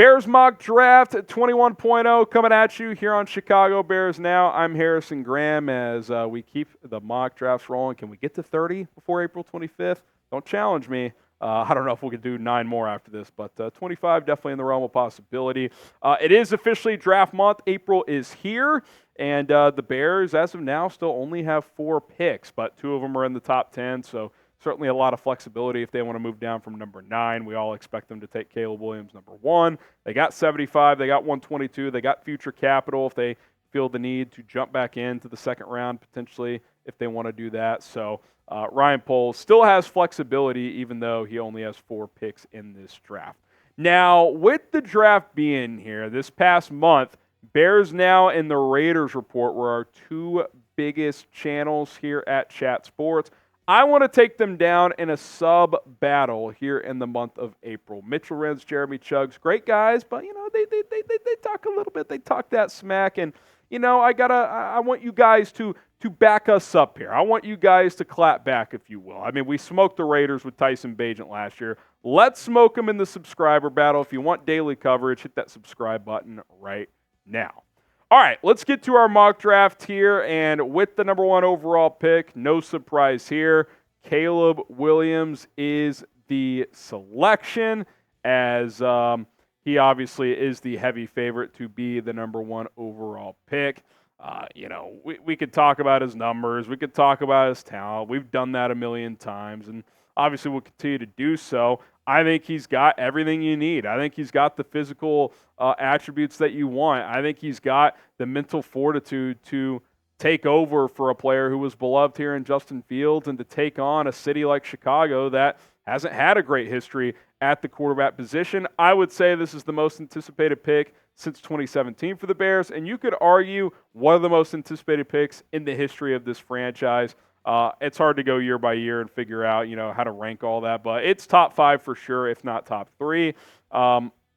Bears mock draft 21.0 coming at you here on Chicago Bears Now. I'm Harrison Graham as we keep the mock drafts rolling. Can we get to 30 before April 25th? Don't challenge me. I don't know if we could do 9 more after this, but 25 definitely in the realm of possibility. It is officially draft month. April is here, and the Bears, as of now, still only have 4 picks, but 2 of them are in the top 10, so certainly a lot of flexibility if they want to move down from number 9. We all expect them to take Caleb Williams number 1. They got 75. They got 122. They got future capital if they feel the need to jump back into the second round potentially if they want to do that. So Ryan Poles still has flexibility even though he only has 4 picks in this draft. Now, with the draft being here this past month, Bears Now and the Raiders Report were our 2 biggest channels here at Chat Sports. I want to take them down in a sub-battle here in the month of April. Mitchell Renz, Jeremy Chuggs, great guys, but, you know, they talk a little bit. They talk that smack, and, you know, I want you guys to back us up here. I want you guys to clap back, if you will. I mean, we smoked the Raiders with Tyson Bagent last year. Let's smoke them in the subscriber battle. If you want daily coverage, hit that subscribe button right now. All right, let's get to our mock draft here, and with the number 1 overall pick, no surprise here, Caleb Williams is the selection, as he obviously is the heavy favorite to be the number 1 overall pick. You know, we could talk about his numbers, we could talk about his talent. We've done that a million times, and obviously we'll continue to do so. I think he's got everything you need. I think he's got the physical attributes that you want. I think he's got the mental fortitude to take over for a player who was beloved here in Justin Fields and to take on a city like Chicago that hasn't had a great history at the quarterback position. I would say this is the most anticipated pick since 2017 for the Bears, and you could argue one of the most anticipated picks in the history of this franchise. It's hard to go year by year and figure out, you know, how to rank all that, but it's top 5 for sure, if not top 3.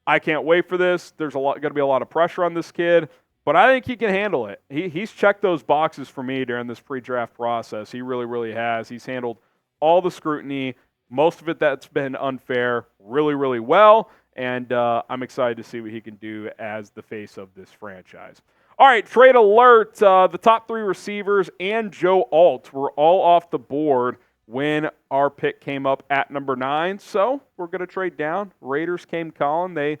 I can't wait for this. There's going to be a lot of pressure on this kid, but I think he can handle it. He's checked those boxes for me during this pre-draft process. He really, really has. He's handled all the scrutiny, most of it that's been unfair, really, really well, and I'm excited to see what he can do as the face of this franchise. All right, trade alert. The top 3 receivers and Joe Alt were all off the board when our pick came up at number 9. So we're going to trade down. Raiders came calling. They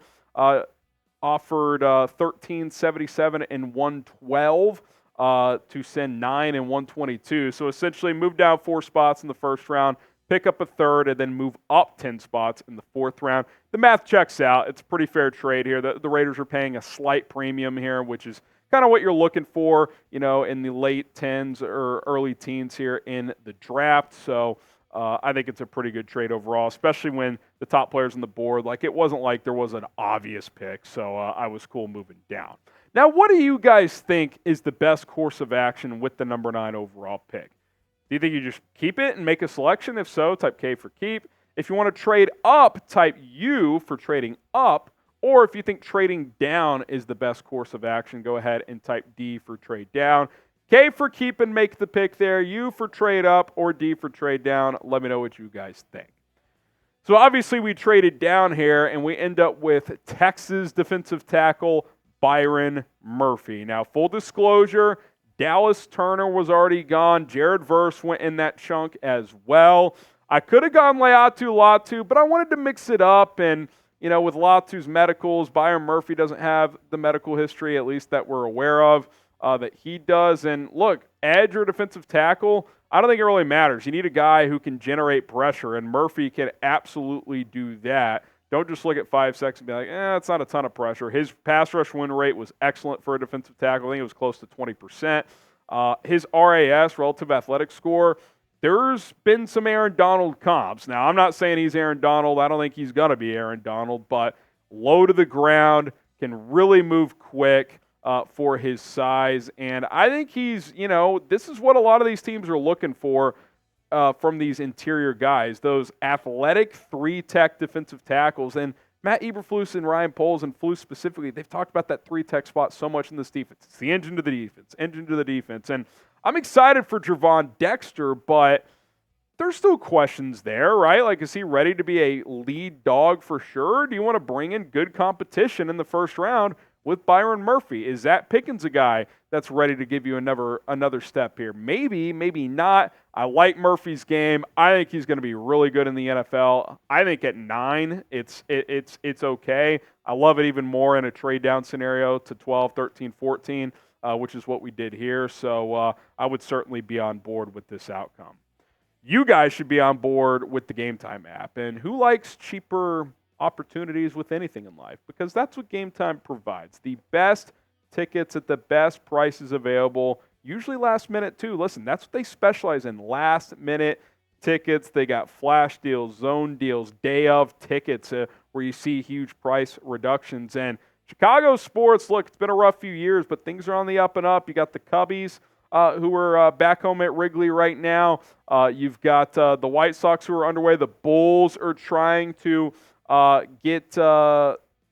offered 13, 77, and 112 to send 9 and 122. So essentially move down 4 spots in the first round, pick up a 3rd, and then move up 10 spots in the 4th round. The math checks out. It's a pretty fair trade here. The Raiders are paying a slight premium here, which is kind of what you're looking for, you know, in the late 10s or early teens here in the draft. So I think it's a pretty good trade overall, especially when the top players on the board, like it wasn't like there was an obvious pick. So I was cool moving down. Now, what do you guys think is the best course of action with the number 9 overall pick? Do you think you just keep it and make a selection? If so, type K for keep. If you want to trade up, type U for trading up. Or if you think trading down is the best course of action, go ahead and type D for trade down. K for keep and make the pick there. U for trade up or D for trade down. Let me know what you guys think. So obviously we traded down here and we end up with Texas defensive tackle Byron Murphy. Now, full disclosure, Dallas Turner was already gone. Jared Verse went in that chunk as well. I could have gone Latu, but I wanted to mix it up, and you know, with Latu's medicals, Byron Murphy doesn't have the medical history, at least that we're aware of, that he does. And look, edge or defensive tackle, I don't think it really matters. You need a guy who can generate pressure, and Murphy can absolutely do that. Don't just look at 5 seconds and be like, it's not a ton of pressure. His pass rush win rate was excellent for a defensive tackle. I think it was close to 20%. His RAS, relative athletic score, there's been some Aaron Donald comps. Now, I'm not saying he's Aaron Donald. I don't think he's going to be Aaron Donald, but low to the ground, can really move quick for his size. And I think he's, you know, this is what a lot of these teams are looking for from these interior guys, those athletic 3-tech defensive tackles. And Matt Eberflus and Ryan Poles, and Flus specifically, they've talked about that 3-tech spot so much in this defense. It's the engine to the defense. And I'm excited for Javon Dexter, but there's still questions there, right? Like, is he ready to be a lead dog for sure? Do you want to bring in good competition in the first round with Byron Murphy? Is that Pickens a guy that's ready to give you another step here? Maybe, maybe not. I like Murphy's game. I think he's going to be really good in the NFL. I think at 9, it's okay. I love it even more in a trade down scenario to 12, 13, 14, which is what we did here. So I would certainly be on board with this outcome. You guys should be on board with the GameTime app. And who likes cheaper opportunities with anything in life? Because that's what GameTime provides. The best tickets at the best prices available, usually last minute too. Listen, that's what they specialize in, last minute tickets. They got flash deals, zone deals, day of tickets where you see huge price reductions. And Chicago sports, look, it's been a rough few years, but things are on the up and up. You got the Cubbies, who are back home at Wrigley right now. You've got the White Sox who are underway. The Bulls are trying to get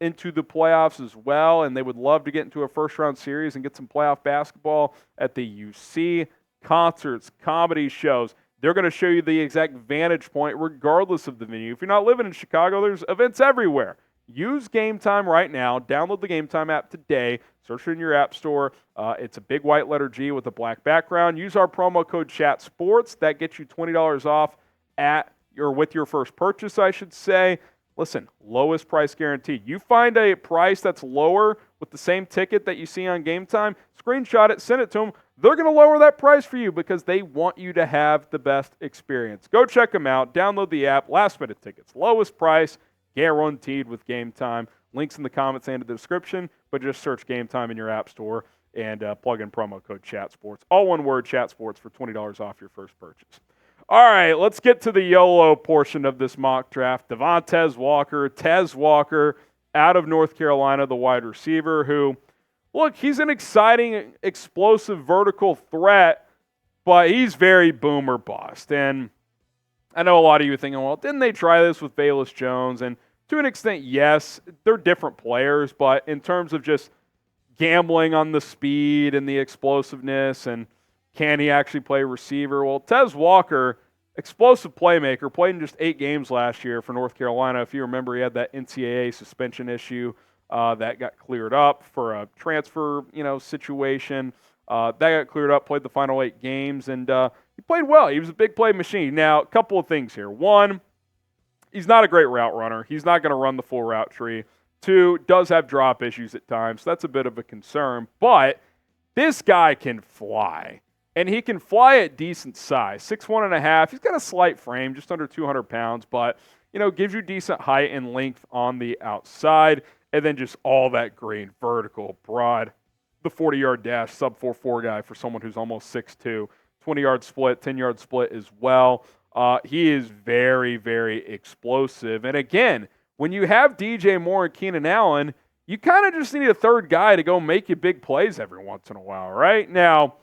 into the playoffs as well, and they would love to get into a first-round series and get some playoff basketball at the UC. Concerts, comedy shows. They're going to show you the exact vantage point regardless of the venue. If you're not living in Chicago, there's events everywhere. Use GameTime right now. Download the GameTime app today. Search it in your app store. It's a big white letter G with a black background. Use our promo code CHATSPORTS. That gets you $20 off with your first purchase, I should say. Listen, lowest price guaranteed. You find a price that's lower with the same ticket that you see on GameTime, screenshot it, send it to them. They're going to lower that price for you because they want you to have the best experience. Go check them out. Download the app. Last minute tickets. Lowest price, guaranteed with GameTime. Links in the comments and the description, but just search GameTime in your app store and plug in promo code ChatSports. All one word, ChatSports, for $20 off your first purchase. All right, let's get to the YOLO portion of this mock draft. Devontez Walker, out of North Carolina, the wide receiver who, look, he's an exciting, explosive vertical threat, but he's very boom or bust. And I know a lot of you are thinking, well, didn't they try this with Velus Jones? And to an extent, yes, they're different players, but in terms of just gambling on the speed and the explosiveness and can he actually play receiver? Well, Tez Walker, explosive playmaker, played in just 8 games last year for North Carolina. If you remember, he had that NCAA suspension issue that got cleared up for a transfer, situation. That got cleared up, played the final 8 games, and he played well. He was a big play machine. Now, a couple of things here. 1, he's not a great route runner. He's not going to run the full route tree. 2, does have drop issues at times. That's a bit of a concern. But this guy can fly. And he can fly at decent size, 6'1.5". He's got a slight frame, just under 200 pounds, but, gives you decent height and length on the outside. And then just all that green, vertical, broad, the 40-yard dash, sub 4.4 guy for someone who's almost 6'2", 20-yard split, 10-yard split as well. He is very, very explosive. And again, when you have DJ Moore and Keenan Allen, you kind of just need a third guy to go make you big plays every once in a while, right? Now,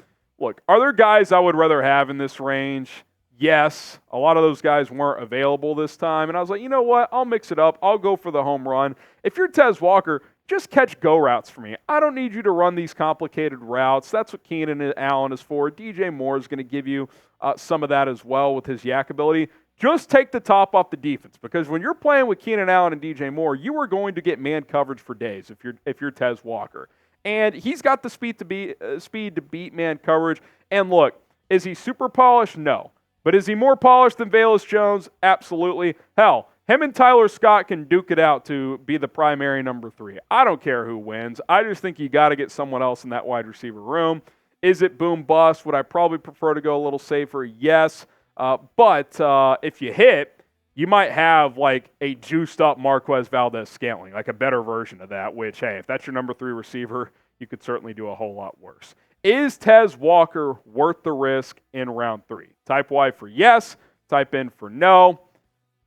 look, are there guys I would rather have in this range? Yes. A lot of those guys weren't available this time. And I was like, you know what? I'll mix it up. I'll go for the home run. If you're Tez Walker, just catch go routes for me. I don't need you to run these complicated routes. That's what Keenan Allen is for. DJ Moore is going to give you some of that as well with his yak ability. Just take the top off the defense, because when you're playing with Keenan Allen and DJ Moore, you are going to get man coverage for days if you're Tez Walker. And he's got the speed to beat man coverage. And look, is he super polished? No. But is he more polished than Velus Jones? Absolutely. Hell, him and Tyler Scott can duke it out to be the primary number 3. I don't care who wins. I just think you got to get someone else in that wide receiver room. Is it boom bust? Would I probably prefer to go a little safer? Yes. But if you hit, you might have like a juiced up Marquez Valdez-Scantling, like a better version of that, which, hey, if that's your number 3 receiver, you could certainly do a whole lot worse. Is Tez Walker worth the risk in round 3? Type Y for yes, type N for no.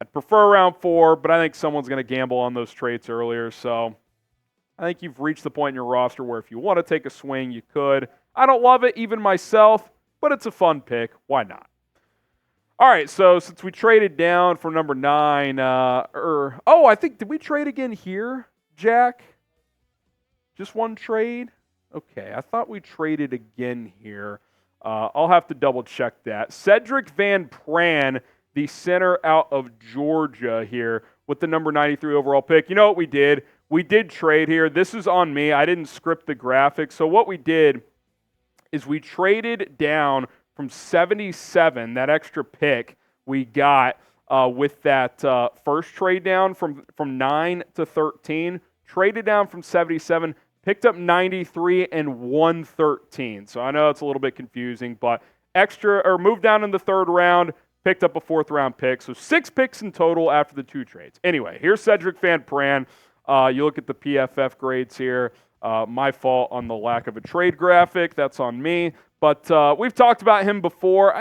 I'd prefer round 4, but I think someone's going to gamble on those traits earlier. So I think you've reached the point in your roster where if you want to take a swing, you could. I don't love it, even myself, but it's a fun pick. Why not? All right, so since we traded down for number 9, I think, did we trade again here, Jack? Just one trade? Okay, I thought we traded again here. I'll have to double check that. Sedrick Van Pran, the center out of Georgia here with the number 93 overall pick. You know what we did? We did trade here. This is on me. I didn't script the graphics. So what we did is we traded down from 77, that extra pick we got with that first trade down from 9 to 13, traded down from 77, picked up 93 and 113. So I know it's a little bit confusing, but moved down in the third round, picked up a fourth round pick. So 6 picks in total after the 2 trades. Anyway, here's Sedrick Van Pran. You look at the PFF grades here. My fault on the lack of a trade graphic. That's on me. But we've talked about him before.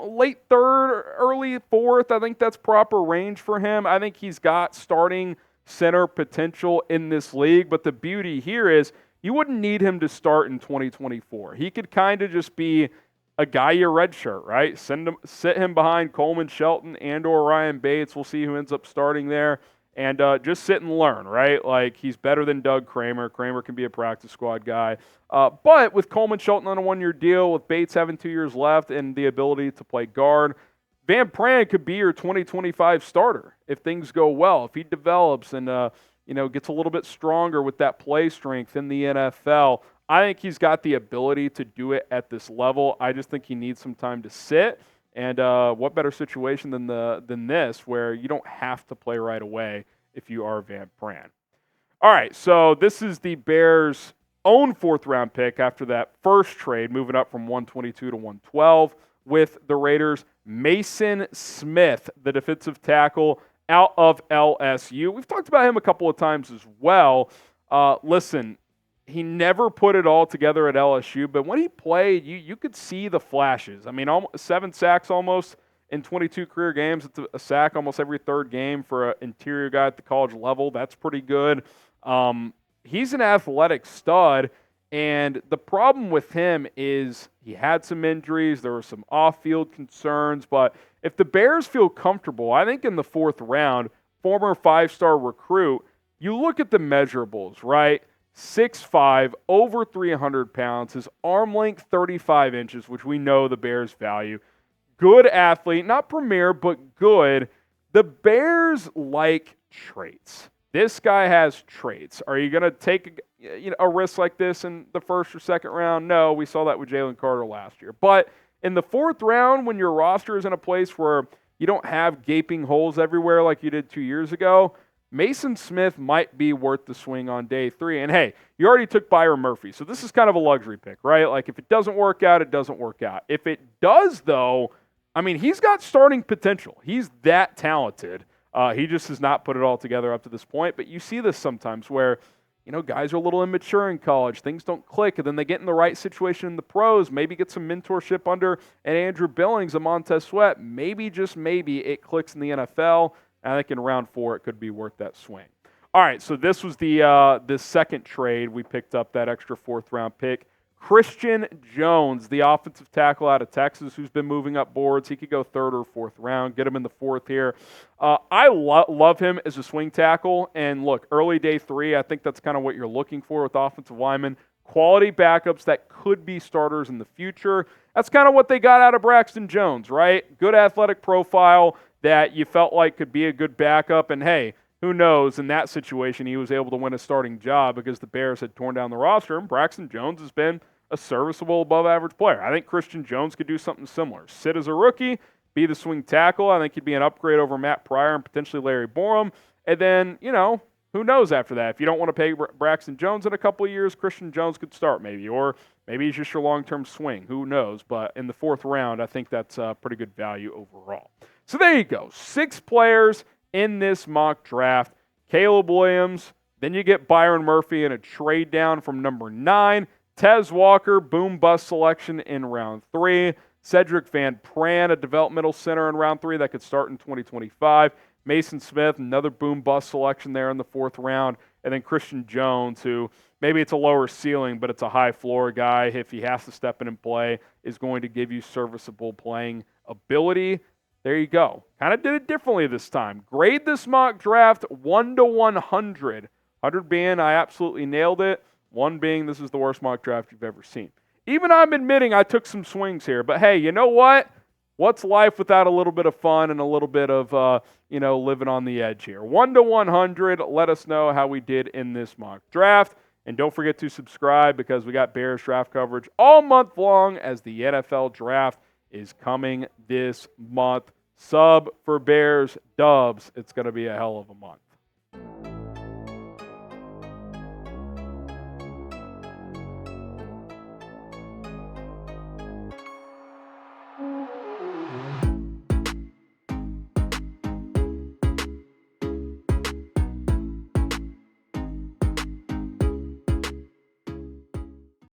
Late third, early fourth, I think that's proper range for him. I think he's got starting center potential in this league. But the beauty here is you wouldn't need him to start in 2024. He could kind of just be a guy you redshirt, right? Sit him behind Coleman Shelton and or Ryan Bates. We'll see who ends up starting there. And just sit and learn, right? Like, he's better than Doug Kramer. Kramer can be a practice squad guy. But with Coleman Shelton on a 1-year deal, with Bates having 2 years left and the ability to play guard, Van Pran could be your 2025 starter if things go well. If he develops and gets a little bit stronger with that play strength in the NFL, I think he's got the ability to do it at this level. I just think he needs some time to sit. And what better situation than this, where you don't have to play right away if you are Van Pran. All right, so this is the Bears' own fourth-round pick after that first trade, moving up from 122 to 112 with the Raiders. Maason Smith, the defensive tackle out of LSU. We've talked about him a couple of times as well. Listen, he never put it all together at LSU, but when he played, you could see the flashes. 7 sacks almost in 22 career games. It's a sack almost every third game for an interior guy at the college level. That's pretty good. He's an athletic stud, and the problem with him is he had some injuries. There were some off-field concerns, but if the Bears feel comfortable, I think in the fourth round, former 5-star recruit, you look at the measurables, right? 6'5", over 300 pounds, his arm length 35 inches, which we know the Bears value. Good athlete, not premier, but good. The Bears like traits. This guy has traits. Are you going to take a risk like this in the first or second round? No, we saw that with Jalen Carter last year. But in the fourth round, when your roster is in a place where you don't have gaping holes everywhere like you did 2 years ago, Maason Smith might be worth the swing on day 3. And hey, you already took Byron Murphy, so this is kind of a luxury pick, right? Like, if it doesn't work out, it doesn't work out. If it does, though, he's got starting potential. He's that talented. He just has not put it all together up to this point. But you see this sometimes where, guys are a little immature in college. Things don't click, and then they get in the right situation in the pros, maybe get some mentorship under an Andrew Billings, a Montez Sweat. Maybe, just maybe, it clicks in the NFL. I think in round 4 it could be worth that swing. All right, so this was the second trade. We picked up that extra fourth-round pick. Christian Jones, the offensive tackle out of Texas, who's been moving up boards. He could go third or fourth round. Get him in the fourth here. I love him as a swing tackle. And look, early day 3, I think that's kind of what you're looking for with offensive linemen. Quality backups that could be starters in the future. That's kind of what they got out of Braxton Jones, right? Good athletic profile that you felt like could be a good backup. And hey, who knows, in that situation, he was able to win a starting job because the Bears had torn down the roster, and Braxton Jones has been a serviceable above-average player. I think Christian Jones could do something similar. Sit as a rookie, be the swing tackle. I think he'd be an upgrade over Matt Pryor and potentially Larry Borum. And then, who knows after that? If you don't want to pay Braxton Jones in a couple of years, Christian Jones could start maybe. Or maybe he's just your long-term swing. Who knows? But in the fourth round, I think that's pretty good value overall. So there you go. 6 players in this mock draft. Caleb Williams, then you get Byron Murphy in a trade down from number 9. Tez Walker, boom-bust selection in round 3. Sedrick Van Pran, a developmental center in round 3 that could start in 2025. Maason Smith, another boom-bust selection there in the 4th round. And then Christian Jones, who maybe it's a lower ceiling, but it's a high-floor guy. If he has to step in and play, is going to give you serviceable playing ability. There you go. Kind of did it differently this time. Grade this mock draft 1 to 100. 100 being I absolutely nailed it. 1 being this is the worst mock draft you've ever seen. Even I'm admitting I took some swings here. But hey, you know what? What's life without a little bit of fun and a little bit of, living on the edge here? 1 to 100. Let us know how we did in this mock draft. And don't forget to subscribe because we got Bears draft coverage all month long as the NFL draft is coming this month. Sub for Bears Dubs. It's going to be a hell of a month.